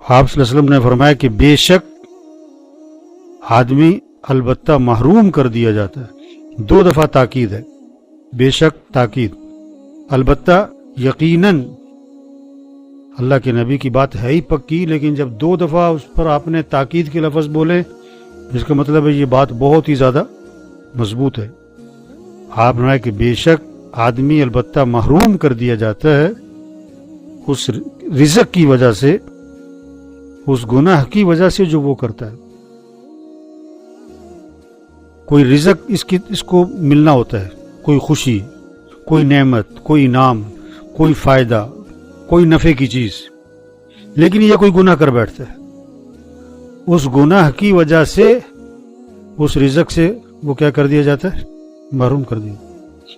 آپ صلی اللہ علیہ وسلم نے فرمایا کہ بے شک آدمی البتہ محروم کر دیا جاتا ہے. 2 دفعہ تاکید ہے، بے شک تاکید، البتہ یقیناً. اللہ کے نبی کی بات ہے ہی پکی، لیکن جب 2 دفعہ اس پر آپ نے تاکید کے لفظ بولے، اس کا مطلب ہے یہ بات بہت ہی زیادہ مضبوط ہے. آپ نے کہا کہ بے شک آدمی البتہ محروم کر دیا جاتا ہے اس رزق کی وجہ سے، اس گناہ کی وجہ سے جو وہ کرتا ہے. کوئی رزق اس کو ملنا ہوتا ہے، کوئی خوشی، کوئی نعمت، کوئی انعام، کوئی فائدہ، کوئی نفع کی چیز، لیکن یہ کوئی گناہ کر بیٹھتا ہے، اس گناہ کی وجہ سے اس رزق سے وہ کیا کر دیا جاتا ہے؟ محروم کر دیا.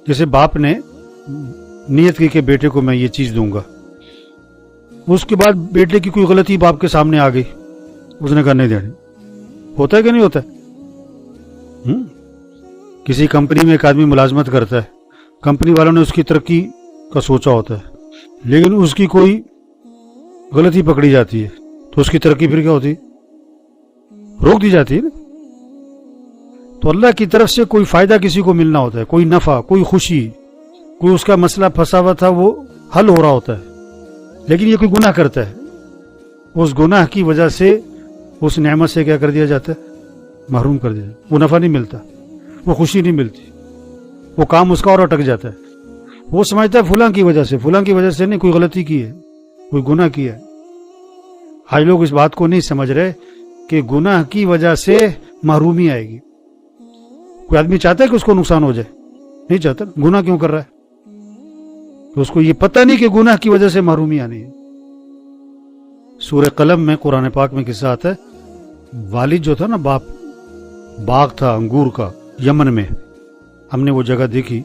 جیسے باپ نے نیت کی کہ بیٹے کو میں یہ چیز دوں گا، اس کے بعد بیٹے کی کوئی غلطی باپ کے سامنے آ گئی، اس نے کہا نہیں دینی. ہوتا ہے کہ نہیں ہوتا ہے؟ کسی کمپنی میں ایک آدمی ملازمت کرتا ہے، کمپنی والوں نے اس کی ترقی کا سوچا ہوتا ہے، لیکن اس کی کوئی غلطی پکڑی جاتی ہے تو اس کی ترقی پھر کیا ہوتی ہے؟ روک دی جاتی ہے نا. تو اللہ کی طرف سے کوئی فائدہ کسی کو ملنا ہوتا ہے، کوئی نفع، کوئی خوشی، کوئی اس کا مسئلہ پھنسا ہوا تھا وہ حل ہو رہا ہوتا ہے، لیکن یہ کوئی گناہ کرتا ہے، اس گناہ کی وجہ سے اس نعمت سے کیا کر دیا جاتا ہے؟ محروم کر دیا. وہ نفع نہیں ملتا، وہ خوشی نہیں ملتی، وہ کام اس کا اور اٹک جاتا ہے. وہ سمجھتا ہے فلاں کی وجہ سے، فلاں کی وجہ سے نہیں، کوئی غلطی کی ہے، کوئی گناہ کیا ہے. آج لوگ اس بات کو نہیں سمجھ رہے کہ گناہ کی وجہ سے محرومی آئے گی. کوئی آدمی چاہتا ہے کہ اس کو نقصان ہو جائے؟ نہیں چاہتا. گناہ کیوں کر رہا ہے؟ تو اس کو یہ پتہ نہیں کہ گناہ کی وجہ سے محرومی آنی ہے. سورہ قلم میں قرآن پاک میں قصہ آتا ہے، والد جو تھا نا، باپ، باغ تھا انگور کا یمن میں، ہم نے وہ جگہ دیکھی،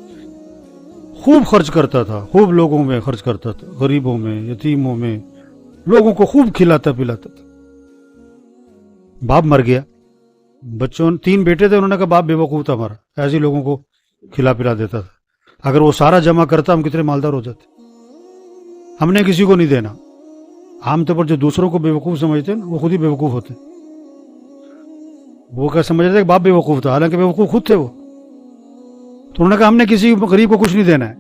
خوب خرچ کرتا تھا، خوب لوگوں میں خرچ کرتا تھا، غریبوں میں، یتیموں میں، لوگوں کو خوب کھلاتا پلاتا تھا. باپ مر گیا، بچوں 3 بیٹے تھے، انہوں نے کہا باپ بے وقوف تھا ہمارا، ایسے لوگوں کو کھلا پلا دیتا تھا، اگر وہ سارا جمع کرتا ہم کتنے مالدار ہو جاتے. ہم نے کسی کو نہیں دینا. عام طور پر جو دوسروں کو بے وقوف سمجھتے ہیں وہ خود ہی بے وقوف ہوتے ہیں. وہ کیا سمجھ رہے تھے کہ باپ بے وقوف تھا، حالانکہ بے وقوف خود تھے وہ. تو انہوں نے کہا ہم نے کسی غریب کو کچھ نہیں دینا ہے،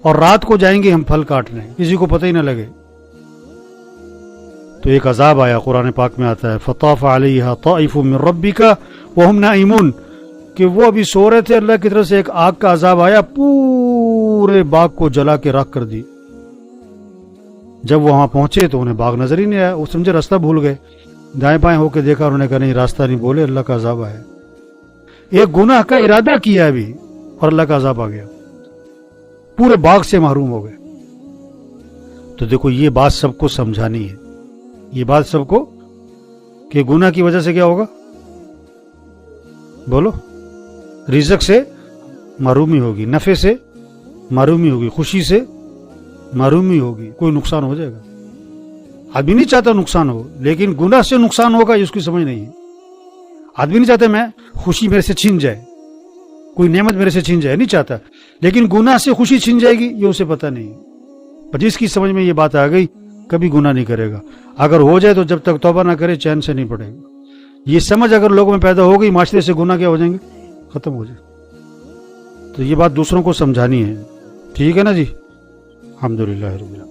اور رات کو جائیں گے ہم پھل کاٹنے، کسی کو پتہ ہی نہ لگے. تو ایک عذاب آیا، قرآن پاک میں آتا ہے فطاف علیہا طائف من ربک وہم نائمون، کہ وہ ابھی سو رہے تھے، اللہ کی طرف سے ایک آگ کا عذاب آیا، پورے باغ کو جلا کے راکھ کر دی. جب وہ وہاں پہنچے تو انہیں باغ نظر ہی نہیں آیا. وہ سمجھے راستہ بھول گئے، دائیں بائیں ہو کے دیکھا، انہوں نے کہا نہیں راستہ نہیں بولے، اللہ کا عذاب آیا. ایک گناہ کا ارادہ کیا ابھی اور اللہ کا عذاب آ گیا، پورے باغ سے محروم ہو گئے. تو دیکھو یہ بات سب کو سمجھانی ہے، یہ بات سب کو، کہ گناہ کی وجہ سے کیا ہوگا؟ بولو. رزق سے محرومی ہوگی، نفع سے محرومی ہوگی، خوشی سے محرومی ہوگی، کوئی نقصان ہو جائے گا. آدمی نہیں چاہتا نقصان ہو، لیکن گناہ سے نقصان ہوگا یہ اس کی سمجھ نہیں ہے. آدمی نہیں چاہتا میں خوشی میرے سے چھین جائے، کوئی نعمت میرے سے چھین جائے، نہیں چاہتا، لیکن گناہ سے خوشی چھین جائے گی یہ اسے پتہ نہیں. پر جس کی سمجھ میں یہ بات آ گئی کبھی گناہ نہیں کرے گا. اگر ہو جائے تو جب تک توبہ نہ کرے چین سے نہیں پڑے گا. یہ سمجھ اگر لوگوں میں پیدا ہو گئی، معاشرے سے گناہ کیا ہو جائیں گے؟ ختم ہو جائے. تو یہ بات دوسروں کو سمجھانی ہے. ٹھیک ہے نا جی؟ الحمدللہ رب العالمین.